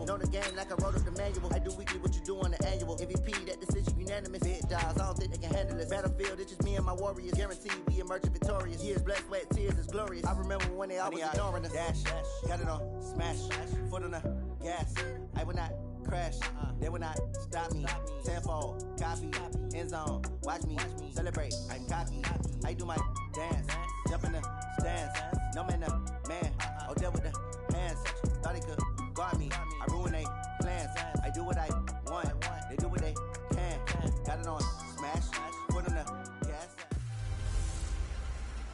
Know the game like I wrote up the manual. I do weekly what you do on the annual. MVP, that decision unanimous. Big jobs, I don't think they can handle this. Battlefield, it's just me and my warriors. Guaranteed we emerge victorious. Years, blood, sweat, tears is glorious. I remember when they always ignoring us. Dash, got it on, smash, foot on the gas. I will not crash, they will not stop me. Tenfold, copy, end zone, watch me celebrate. I'm cocky, I do my dance, jump in the stands. No man, man, oh deal with the hands. Thought he could guard me, I ruin they plans. I do what I want, they do what they can. Got it on, smash, foot on the gas.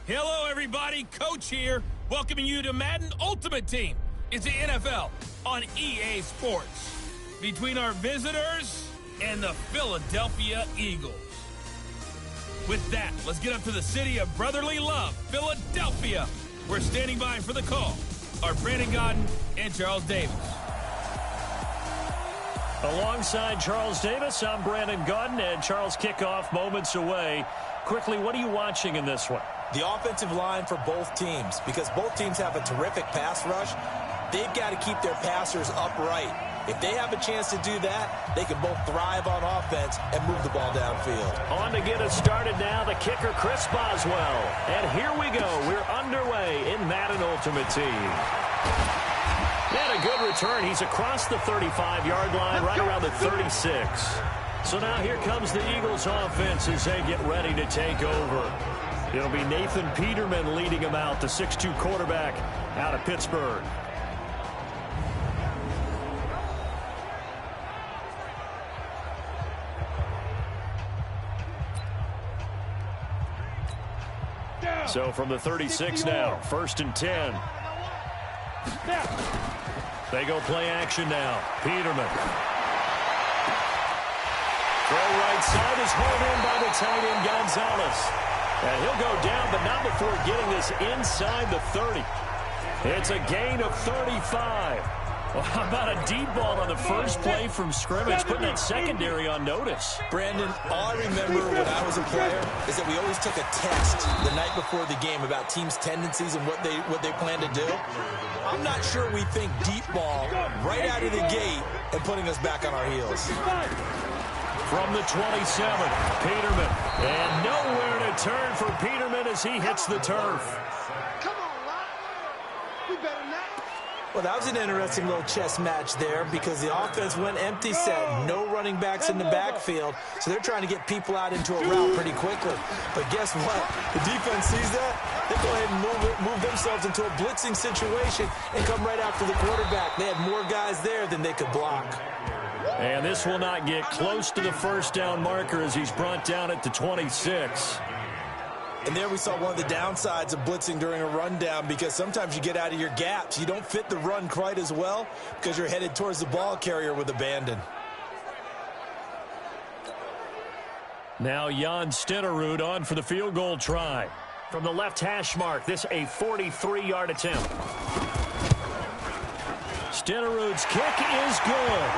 Hello everybody, Coach here, welcoming you to Madden Ultimate Team. It's the NFL on EA Sports. Between our visitors and the Philadelphia Eagles. With that, let's get up to the city of brotherly love, Philadelphia. We're standing by for the call. Our Brandon Godden and Charles Davis. Alongside Charles Davis, I'm Brandon Godden, and Charles, kickoff moments away. Quickly, what are you watching in this one? The offensive line for both teams, because both teams have a terrific pass rush. They've got to keep their passers upright. If they have a chance to do that, they can both thrive on offense and move the ball downfield. On to get us started now, the kicker, Chris Boswell. And here we go. We're underway in Madden Ultimate Team. And a good return. He's across the 35-yard line, right around the 36. So now here comes the Eagles offense as they get ready to take over. It'll be Nathan Peterman leading them out, the 6'2 quarterback out of Pittsburgh. So from the 36 now, 1st and 10. They go play action now. Peterman. Throw right side is hauled in by the tight end, Gonzalez. And he'll go down, but not before getting this inside the 30. It's a gain of 35. Well, how about a deep ball on the first play from scrimmage, putting that secondary on notice? Brandon, all I remember when I was a player is that we always took a test the night before the game about teams' tendencies and what they plan to do. I'm not sure we think deep ball right out of the gate and putting us back on our heels. From the 27, Peterman. And nowhere to turn for Peterman as he hits the turf. Come on, Rock. We better not. Well, that was an interesting little chess match there because the offense went empty set. No running backs in the backfield, so they're trying to get people out into a route pretty quickly. But guess what? The defense sees that. They go ahead and move themselves into a blitzing situation and come right after the quarterback. They had more guys there than they could block. And this will not get close to the first down marker as he's brought down at the 26. And there we saw one of the downsides of blitzing during a rundown because sometimes you get out of your gaps. You don't fit the run quite as well because you're headed towards the ball carrier with abandon. Now Jan Stenerud on for the field goal try. From the left hash mark, this a 43-yard attempt. Stenerud's kick is good.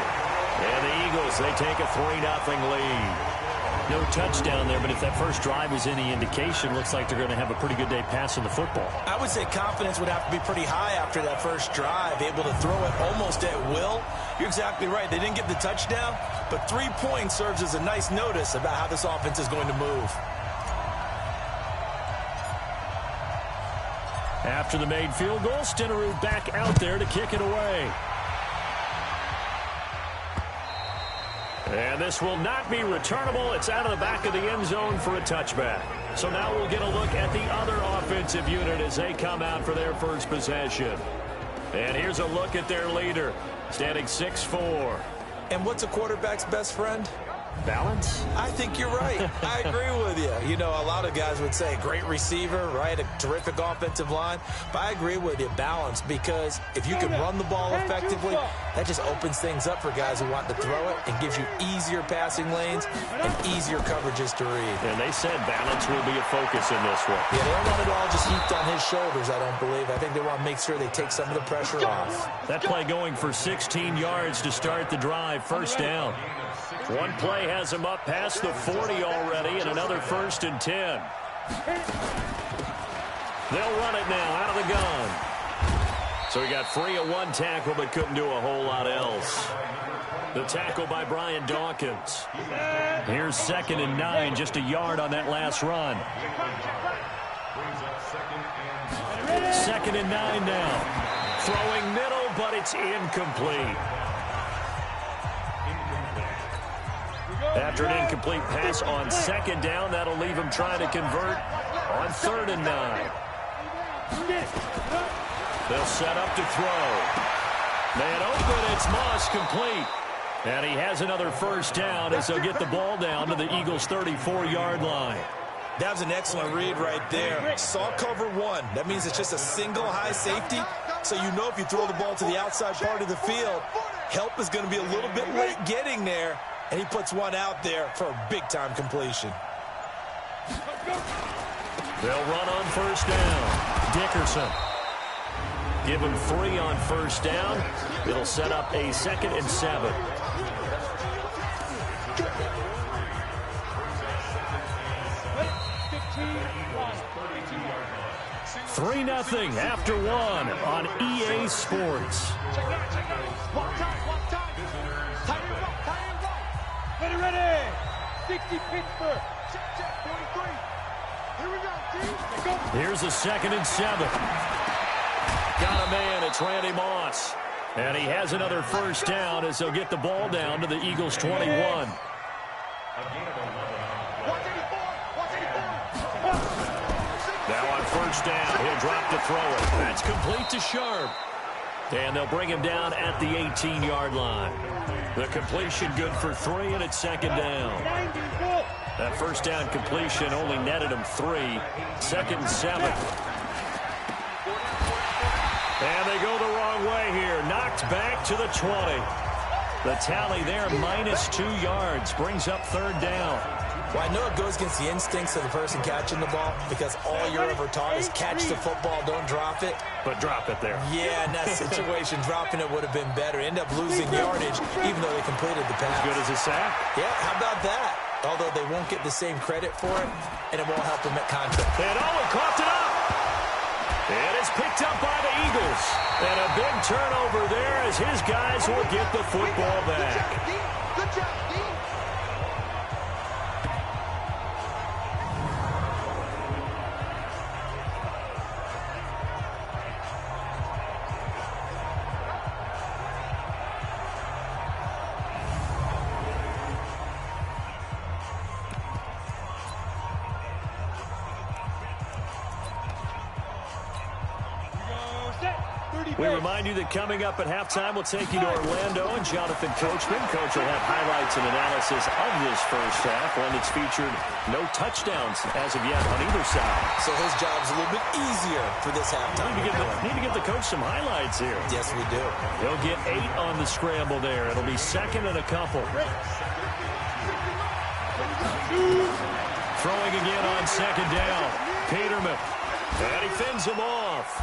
And the Eagles, they take a 3-0 lead. No touchdown there, but if that first drive is any indication, looks like they're going to have a pretty good day passing the football. I would say confidence would have to be pretty high after that first drive, able to throw it almost at will. You're exactly right. They didn't get the touchdown, but 3 points serves as a nice notice about how this offense is going to move. After the made field goal, Stenerud back out there to kick it away. And this will not be returnable. It's out of the back of the end zone for a touchback. So now we'll get a look at the other offensive unit as they come out for their first possession. And here's a look at their leader, standing 6'4". And what's a quarterback's best friend? Balance? I think you're right. I agree with you. You know, a lot of guys would say great receiver, right? A terrific offensive line. But I agree with you, balance, because if you can run the ball effectively, that just opens things up for guys who want to throw it and gives you easier passing lanes and easier coverages to read. And they said balance will be a focus in this one. Yeah, they don't want it all just heaped on his shoulders, I don't believe. I think they want to make sure they take some of the pressure off. That play going for 16 yards to start the drive, first down. One play has him up past the 40 already, and another 1st and 10. They'll run it now out of the gun. So he got free of one tackle but couldn't do a whole lot else. The tackle by Brian Dawkins. Here's 2nd and 9, just a yard on that last run. 2nd and 9 now. Throwing middle, but it's incomplete. After an incomplete pass on 2nd down, that'll leave him trying to convert on 3rd and 9. They'll set up to throw. Man open, it's Moss, complete. And he has another first down as they'll get the ball down to the Eagles' 34-yard line. That was an excellent read right there. Saw cover 1. That means it's just a single high safety. So you know if you throw the ball to the outside part of the field, help is going to be a little bit late getting there. And he puts one out there for a big-time completion. They'll run on first down. Dickerson. Give him 3 on first down. It'll set up a 2nd and 7. 3-0 after 1 on EA Sports. Ready. 60 Pittsburgh. Check, 43. Here we go, team. Here's a 2nd and 7. Got a man, it's Randy Moss. And he has another first down as they'll get the ball down to the Eagles' 21. Now on first down, he'll drop to throw it. That's complete to Sharp. And they'll bring him down at the 18-yard line. The completion good for 3, and it's 2nd down. That first down completion only netted him 3. 2nd and 7. And they go the wrong way here. Knocked back to the 20. The tally there, -2 yards, brings up 3rd down. Well, I know it goes against the instincts of the person catching the ball because all you're ever taught is catch the football, don't drop it. But drop it there. Yeah, in that situation, dropping it would have been better. End up losing yardage even though they completed the pass. As good as a sack? Yeah, how about that? Although they won't get the same credit for it, and it won't help them at contract. And Owen coughed it up. And it's picked up by the Eagles. And a big turnover there as his guys will get the football back. Good job, Dean. We remind you that coming up at halftime, we'll take you to Orlando and Jonathan Coachman. Coach will have highlights and analysis of this first half, one that's featured no touchdowns as of yet on either side. So his job's a little bit easier for this halftime. Need to give the coach some highlights here. Yes, we do. He'll get 8 on the scramble there. It'll be 2nd and a couple. Throwing again on 2nd down. Peterman. And he fends him off.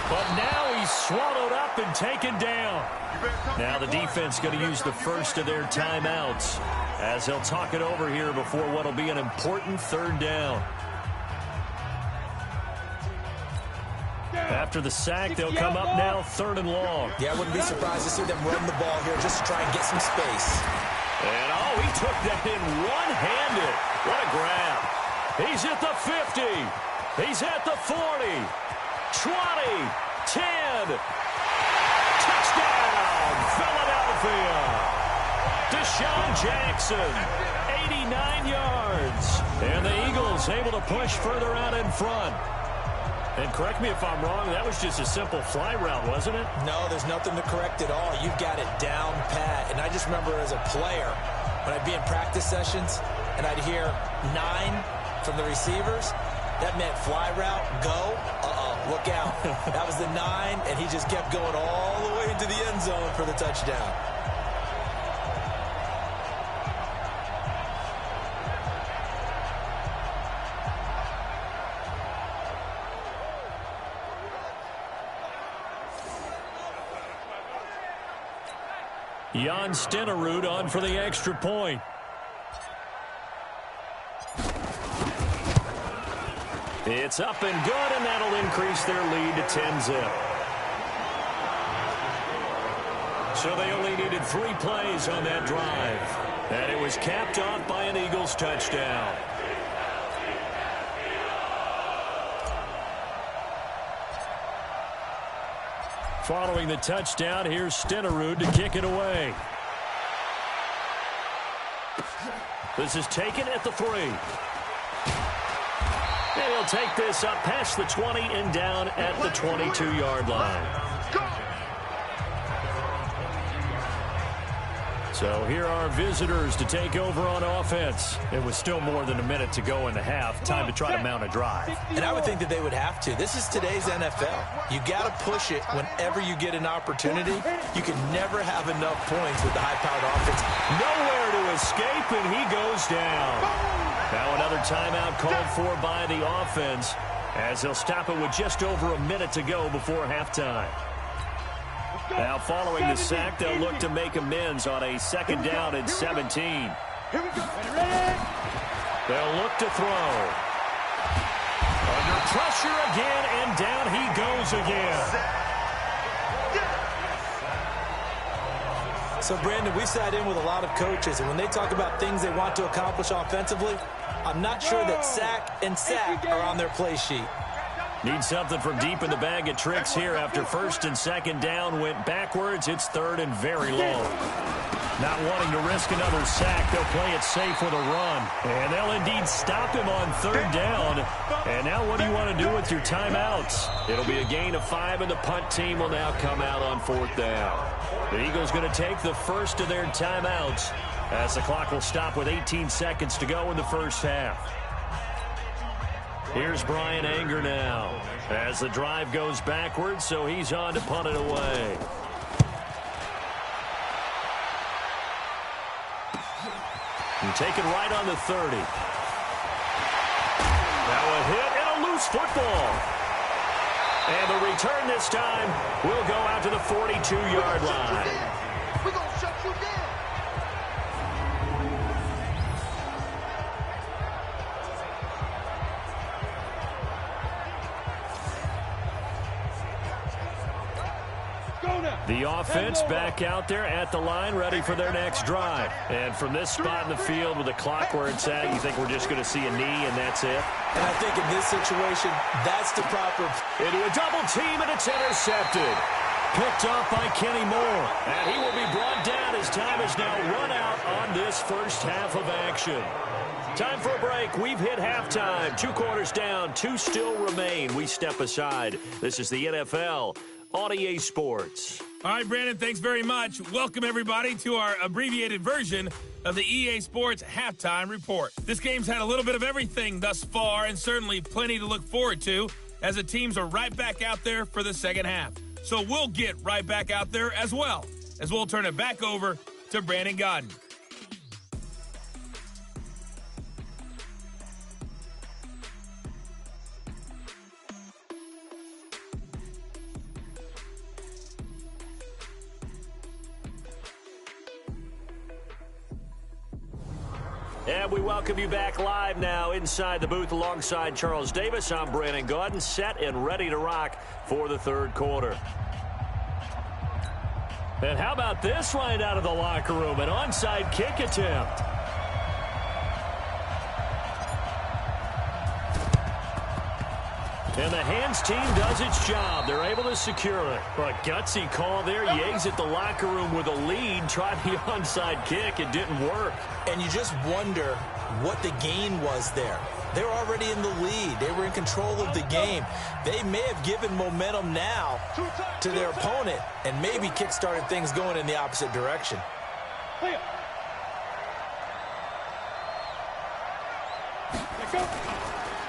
But now he's swallowed up and taken down. Now the defense going to use the first of their timeouts as they'll talk it over here before what will be an important 3rd down. After the sack, they'll come up now 3rd and long. Yeah, I wouldn't be surprised to see them run the ball here just to try and get some space. And, oh, he took that in one-handed. What a grab. He's at the 50. He's at the 40. 20, 10, touchdown, Philadelphia. Deshaun Jackson, 89 yards. And the Eagles able to push further out in front. And correct me if I'm wrong, that was just a simple fly route, wasn't it? No, there's nothing to correct at all. You've got it down pat. And I just remember as a player, when I'd be in practice sessions and I'd hear 9 from the receivers, that meant fly route, go, look out. That was the 9, and he just kept going all the way into the end zone for the touchdown. Jan Stenerud on for the extra point. It's up and good, and that'll increase their lead to 10-zip. So they only needed 3 plays on that drive. And it was capped off by an Eagles touchdown. Following the touchdown, here's Stenerud to kick it away. This is taken at the 3. And he'll take this up past the 20 and down at the 22-yard line. So here are visitors to take over on offense. It was still more than a minute to go in the half. Time to try to mount a drive. And I would think that they would have to. This is today's NFL. You got to push it whenever you get an opportunity. You can never have enough points with the high-powered offense. Nowhere to escape, and he goes down. Now another timeout called for by the offense as they'll stop it with just over a minute to go before halftime. Now following the sack, they'll look to make amends on a 2nd down and 17. Here we go. They'll look to throw. Under pressure again, and down he goes again. So, Brandon, we sat in with a lot of coaches, and when they talk about things they want to accomplish offensively, I'm not sure that sack and sack are on their play sheet. Need something from deep in the bag of tricks here after 1st and 2nd down went backwards. It's 3rd and very long. Not wanting to risk another sack, they'll play it safe with a run. And they'll indeed stop him on 3rd down. And now what do you want to do with your timeouts? It'll be a gain of 5, and the punt team will now come out on 4th down. The Eagles going to take the first of their timeouts as the clock will stop with 18 seconds to go in the first half. Here's Brian Anger now as the drive goes backwards, so he's on to punt it away. And taken right on the 30. Now a hit and a loose football. And the return this time will go out to the 42-yard line. We're going to shut you down. The offense back out there at the line, ready for their next drive. And from this spot in the field with the clock where it's at, you think we're just going to see a knee and that's it? And I think in this situation, that's the proper. Into a double team, and it's intercepted. Picked off by Kenny Moore. And he will be brought down as time is now run out on this first half of action. Time for a break. We've hit halftime. 2 quarters down, 2 still remain. We step aside. This is the NFL on EA Sports. All right, Brandon, thanks very much. Welcome, everybody, to our abbreviated version of the EA Sports Halftime Report. This game's had a little bit of everything thus far, and certainly plenty to look forward to, as the teams are right back out there for the second half. So we'll get right back out there as well, as we'll turn it back over to Brandon Godden. And we welcome you back live now inside the booth alongside Charles Davis. I'm Brandon Godden, set and ready to rock for the 3rd quarter. And how about this right out of the locker room? An onside kick attempt. And the hands team does its job. They're able to secure it. But gutsy call there. You exit the locker room with a lead. Try the onside kick. It didn't work. And you just wonder what the gain was there. They're already in the lead. They were in control of the game. They may have given momentum now to their opponent and maybe kick-started things going in the opposite direction.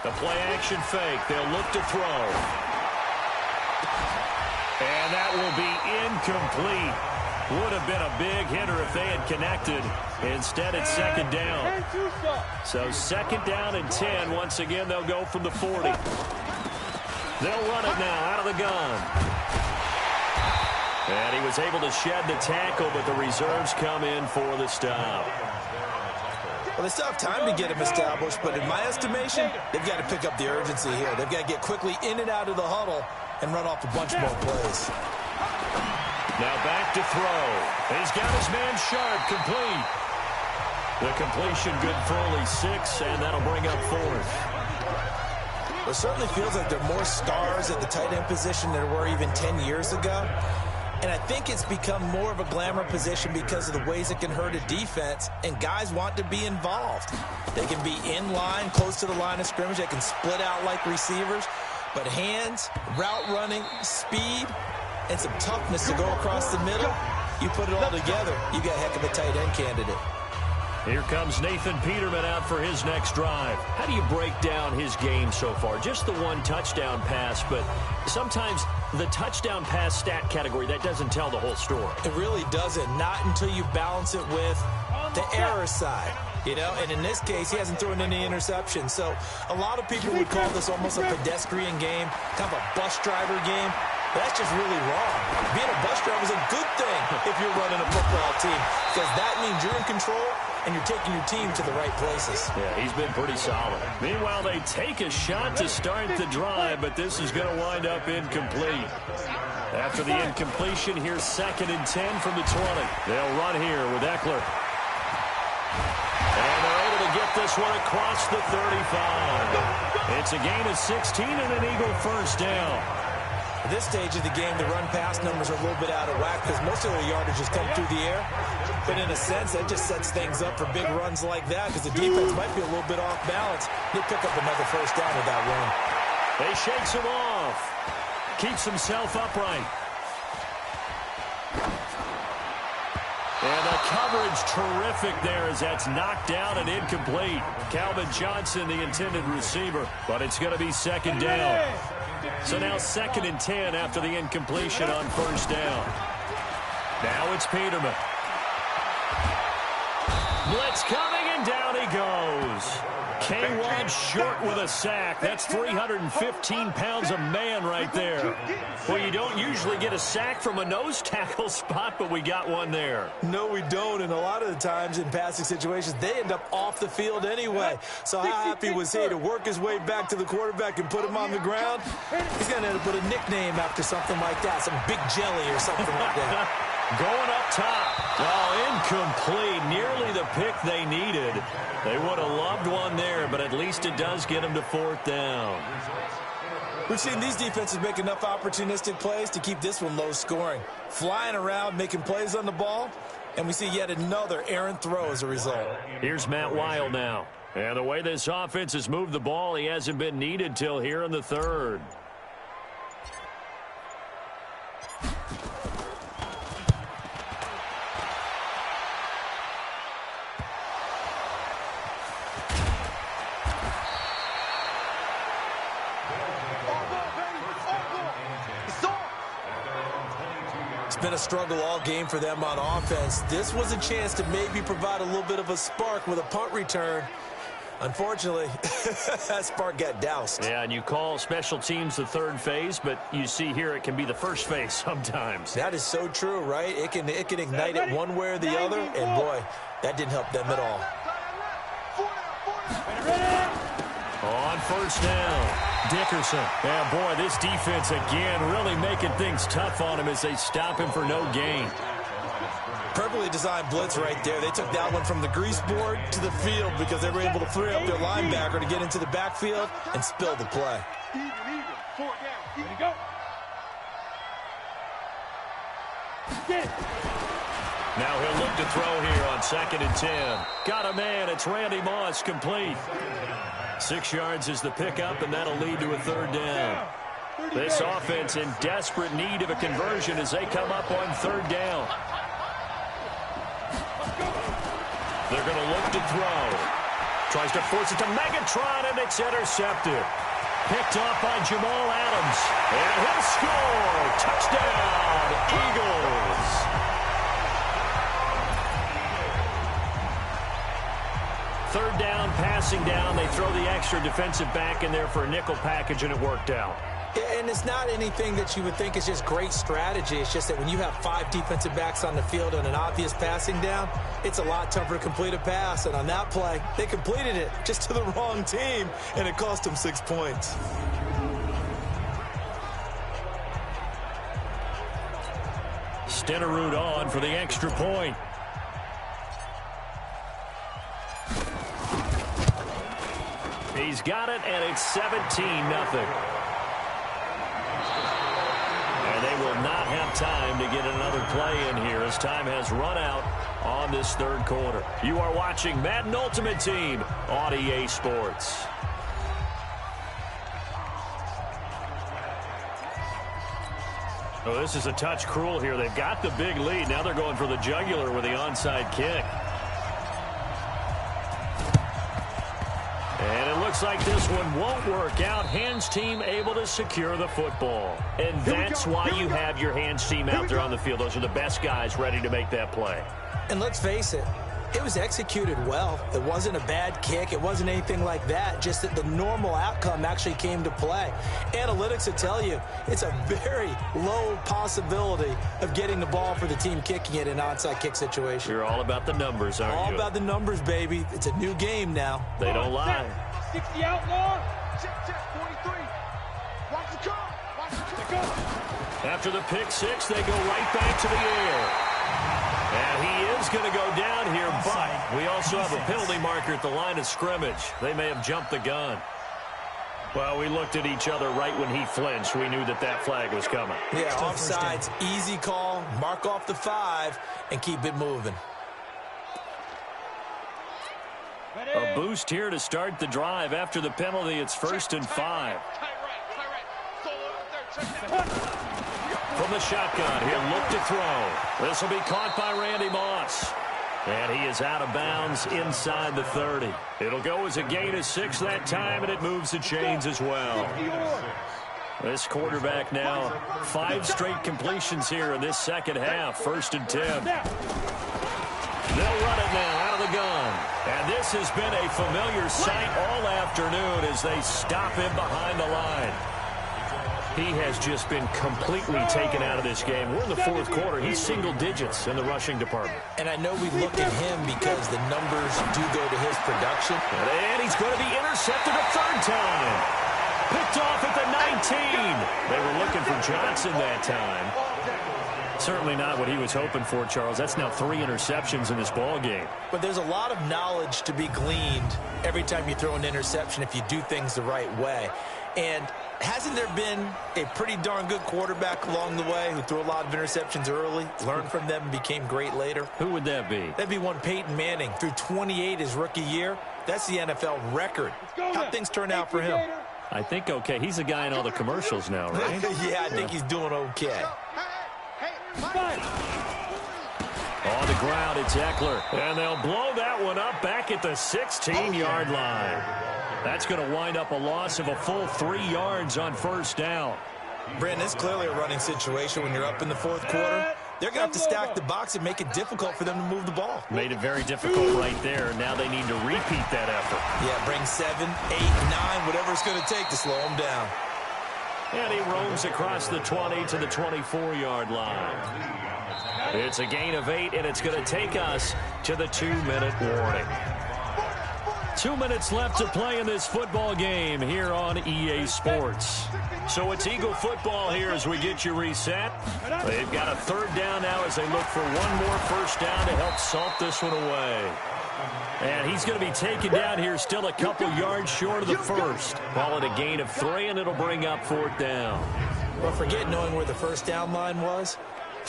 The play-action fake. They'll look to throw. And that will be incomplete. Would have been a big hitter if they had connected. Instead, it's 2nd down. So 2nd down and 10. Once again, they'll go from the 40. They'll run it now out of the gun. And he was able to shed the tackle, but the reserves come in for the stop. Well, they still have time to get him established, but in my estimation, they've got to pick up the urgency here. They've got to get quickly in and out of the huddle and run off a bunch more plays. Now back to throw. He's got his man Sharp complete. The completion good for only 6, and that'll bring up 4th. It certainly feels like there are more stars at the tight end position than there were even 10 years ago. And I think it's become more of a glamour position because of the ways it can hurt a defense, and guys want to be involved. They can be in line, close to the line of scrimmage. They can split out like receivers. But hands, route running, speed, and some toughness to go across the middle, you put it all together, you got a heck of a tight end candidate. Here comes Nathan Peterman out for his next drive. How do you break down his game so far? Just the 1 touchdown pass, but sometimes the touchdown pass stat category, that doesn't tell the whole story. It really doesn't, not until you balance it with the error side. You know, and in this case, he hasn't thrown any interceptions. So a lot of people would call this almost a pedestrian game, kind of a bus driver game. But that's just really wrong. Being a bus driver is a good thing if you're running a football team, because that means you're in control and you're taking your team to the right places. Yeah, he's been pretty solid. Meanwhile, they take a shot to start the drive, but this is going to wind up incomplete. After the incompletion, here's 2nd and 10 from the 20. They'll run here with Eckler. And they're able to get this one across the 35. It's a gain of 16 and an Eagle first down. At this stage of the game, the run-pass numbers are a little bit out of whack because most of their yardage has come through the air. But in a sense, that just sets things up for big runs like that because the defense might be a little bit off balance. They pick up another first down with that run. They shakes him off. Keeps himself upright. And the coverage terrific there as that's knocked down and incomplete. Calvin Johnson, the intended receiver, but it's going to be 2nd down. So now 2nd and 10 after the incompletion on first down. Now it's Peterman. Blitz coming, and down he goes. K1 short with a sack. That's 315 pounds of man right there. Well, you don't usually get a sack from a nose tackle spot, but we got one there. No, we don't, and a lot of the times in passing situations, they end up off the field anyway. So how happy was he to work his way back to the quarterback and put him on the ground? He's going to end up with a nickname after something like that, some Big Jelly or something like that. Going up top. Oh, incomplete. Nearly the pick they needed. They would have loved one there, but at least it does get them to 4th down. We've seen these defenses make enough opportunistic plays to keep this one low scoring. Flying around, making plays on the ball, and we see yet another errant throw as a result. Here's Matt Weil now. And the way this offense has moved the ball, he hasn't been needed till here in the 3rd. Been a struggle all game for them on offense. This was a chance to maybe provide a little bit of a spark with a punt return. Unfortunately, that spark got doused. Yeah, and you call special teams the 3rd phase, but you see here it can be the 1st phase sometimes. That is so true, right? It can ignite it one way or the other, and boy, that didn't help them at all. On first down, Dickerson. Yeah, boy, this defense again really making things tough on him as they stop him for no gain. Perfectly designed blitz right there. They took that one from the grease board to the field because they were able to free up their linebacker to get into the backfield and spill the play. Even. 4 down. Here you go. Get it. Now he'll look to throw here on 2nd and 10. Got a man. It's Randy Moss, complete. 6 yards is the pickup, and that'll lead to a 3rd down. This offense in desperate need of a conversion as they come up on 3rd down. They're going to look to throw. Tries to force it to Megatron, and it's intercepted. Picked off by Jamal Adams. And he'll score. Touchdown, Eagles. Third down, passing down. They throw the extra defensive back in there for a nickel package, and it worked out. And it's not anything that you would think is just great strategy. It's just that when you have 5 defensive backs on the field and an obvious passing down, it's a lot tougher to complete a pass. And on that play, they completed it just to the wrong team, and it cost them 6 points. Stenerud on for the extra point. He's got it, and it's 17-0. And they will not have time to get another play in here as time has run out on this third quarter. You are watching Madden Ultimate Team on EA Sports. Oh, this is a touch cruel here. They've got the big lead. Now they're going for the jugular with the onside kick. And it looks like this one won't work out. Hands team able to secure the football. And that's why you have your hands team out there on the field. Those are the best guys ready to make that play. And let's face it, it was executed well. It wasn't a bad kick. It wasn't anything like that. Just that the normal outcome actually came to play. Analytics will tell you it's a very low possibility of getting the ball for the team kicking it in an onside kick situation. You're all about the numbers, aren't you? All about the numbers, baby. It's a new game now. They don't lie. 60 outlaw. Check, 43. Watch the car. Watch the car. After the pick six, they go right back to the air. And he is going to go down here, but we also have a penalty marker at the line of scrimmage. They may have jumped the gun. Well, we looked at each other right when he flinched. We knew that that flag was coming. Yeah, offsides, easy call, mark off the 5, and keep it moving. A boost here to start the drive. After the penalty, it's 1st and 5. From the shotgun, he'll look to throw. This will be caught by Randy Moss. And he is out of bounds inside the 30. It'll go as a gain of 6 that time, and it moves the chains as well. This quarterback now, 5 straight completions here in this second half. 1st and 10. They'll run it now out of the gun. And this has been a familiar sight all afternoon as they stop him behind the line. He has just been completely taken out of this game. We're in the 4th quarter. He's single digits in the rushing department. And I know we look at him because the numbers do go to his production. And he's going to be intercepted a 3rd time. Picked off at the 19. They were looking for Johnson that time. Certainly not what he was hoping for, Charles. That's now 3 interceptions in this ball game. But there's a lot of knowledge to be gleaned every time you throw an interception if you do things the right way. And hasn't there been a pretty darn good quarterback along the way who threw a lot of interceptions early, learned from them, and became great later? Who would that be? That'd be one Peyton Manning. Threw 28 his rookie year. That's the NFL record. How'd things turn out for him? I think okay. He's a guy in all the commercials now, right? Yeah, I think he's doing okay. On the ground, it's Eckler. And they'll blow that one up back at the 16-yard line. That's going to wind up a loss of a full 3 yards on 1st down. Brandon, it's clearly a running situation when you're up in the 4th quarter. They're going to have to stack the box and make it difficult for them to move the ball. Made it very difficult right there. Now they need to repeat that effort. Yeah, bring 7, 8, 9, whatever it's going to take to slow them down. And he roams across the 20 to the 24-yard line. It's a gain of 8, and it's going to take us to the 2-minute warning. 2 minutes left to play in this football game here on EA Sports. So it's Eagle football here as we get you reset. They've got a 3rd down now as they look for one more 1st down to help salt this one away. And he's going to be taken down here still a couple yards short of the 1st. Call it a gain of 3, and it'll bring up 4th down. Well, forget knowing where the 1st down line was.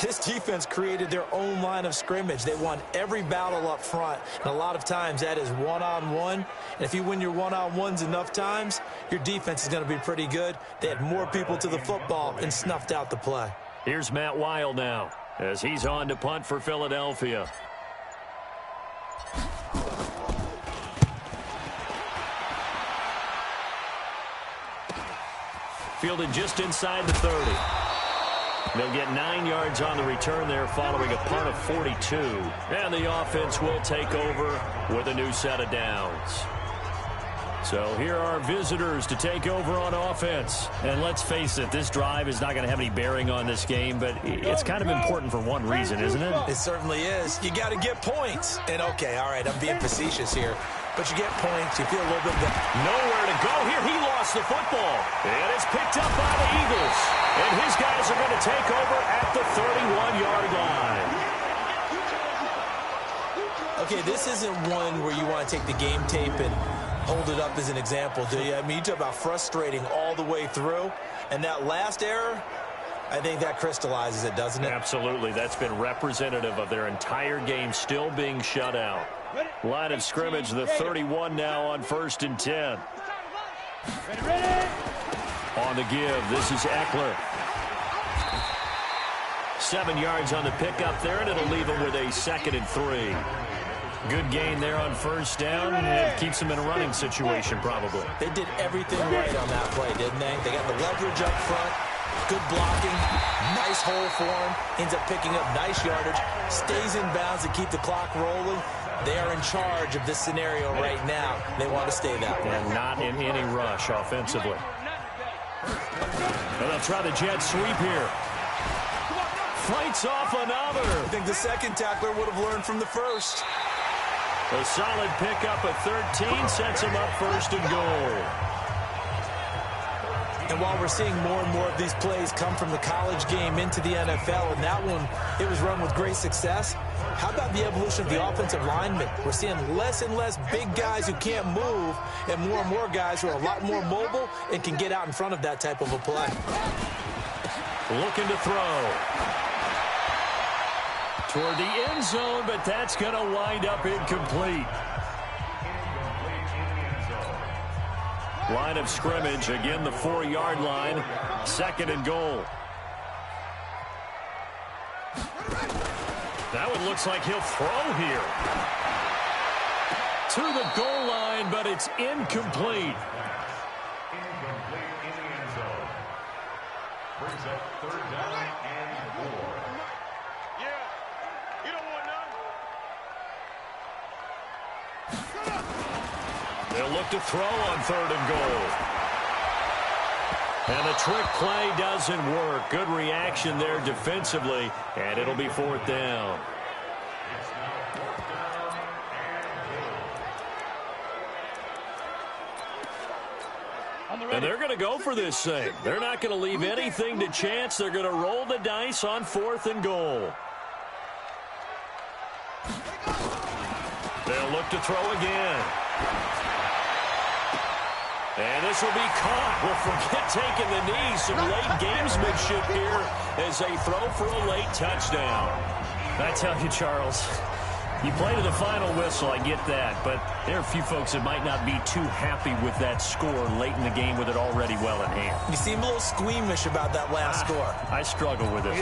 This defense created their own line of scrimmage. They won every battle up front, and a lot of times that is one-on-one. And if you win your one-on-ones enough times, your defense is going to be pretty good. They had more people to the football and snuffed out the play. Here's Matt Weil now as he's on to punt for Philadelphia. Fielded just inside the 30. They'll get 9 yards on the return there following a punt of 42. And the offense will take over with a new set of downs. So here are visitors to take over on offense. And let's face it, this drive is not going to have any bearing on this game, but it's kind of important for one reason, isn't it? It certainly is. You got to get points. And, okay, all right, I'm being facetious here. But you get points, you feel a little bit better. Nowhere to go here. He lost the football. And it's picked up by the Eagles. And his guys are going to take over at the 31-yard line. Okay, this isn't one where you want to take the game tape and hold it up as an example, do you? I mean, you talk about frustrating all the way through. And that last error, I think that crystallizes it, doesn't it? Absolutely. That's been representative of their entire game still being shut out. Line of scrimmage, the 31 now on 1st and 10. On the give, this is Eckler. 7 yards on the pickup there, and it'll leave him with a 2nd and 3. Good gain there on 1st down, and it keeps them in a running situation probably. They did everything right on that play, didn't they? They got the leverage up front, good blocking, nice hole for him, ends up picking up nice yardage, stays in bounds to keep the clock rolling. They are in charge of this scenario right now. They want to stay that way. And not in any rush offensively. And they'll try the jet sweep here. Fights off another. I think the second tackler would have learned from the first. A solid pickup of 13 sets him up 1st and goal. And while we're seeing more and more of these plays come from the college game into the NFL, and that one, it was run with great success, how about the evolution of the offensive linemen? We're seeing less and less big guys who can't move and more guys who are a lot more mobile and can get out in front of that type of a play. Looking to throw. Toward the end zone, but that's going to wind up incomplete. Line of scrimmage, again the 4-yard line, 2nd and goal. That one looks like he'll throw here. To the goal line, but it's incomplete. Brings up 3rd down and 4. Yeah, you don't want none. They'll look to throw on 3rd and goal. And the trick play doesn't work. Good reaction there defensively, and it'll be 4th down. And they're going to go for this thing. They're not going to leave anything to chance. They're going to roll the dice on 4th and goal. They'll look to throw again. And this will be caught. Well, forget taking the knee. Some late gamesmanship here as they throw for a late touchdown. I tell you, Charles, you play to the final whistle, I get that, but there are a few folks that might not be too happy with that score late in the game with it already well in hand. You seem a little squeamish about that last score. I struggle with it.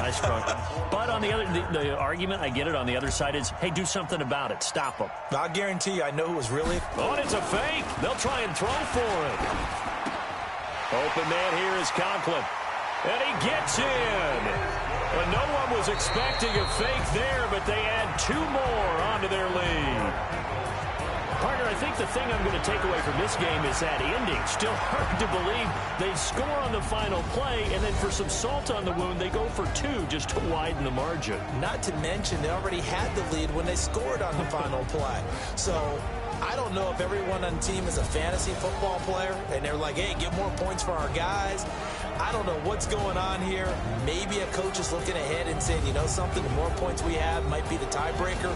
I struggle. But on the other, the argument, I get it, on the other side is, hey, do something about it. Stop them. I'll guarantee you, I know who was really... Oh, and it's a fake. They'll try and throw for it. Open man here is Conklin. And he gets in. Well, no one was expecting a fake there, but they add 2 more onto their lead. Partner, I think the thing I'm going to take away from this game is that ending. Still hard to believe they score on the final play, and then for some salt on the wound, they go for 2 just to widen the margin. Not to mention, they already had the lead when they scored on the final play. So I don't know if everyone on the team is a fantasy football player, and they're like, hey, get more points for our guys. I don't know what's going on here. Maybe a coach is looking ahead and saying, you know something, the more points we have might be the tiebreaker.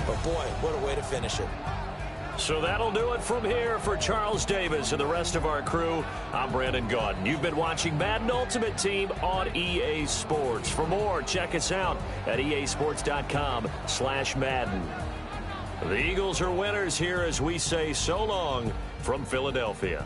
But, boy, what a way to finish it. So that'll do it from here for Charles Davis and the rest of our crew. I'm Brandon Gaudin. You've been watching Madden Ultimate Team on EA Sports. For more, check us out at easports.com/Madden. The Eagles are winners here as we say so long from Philadelphia.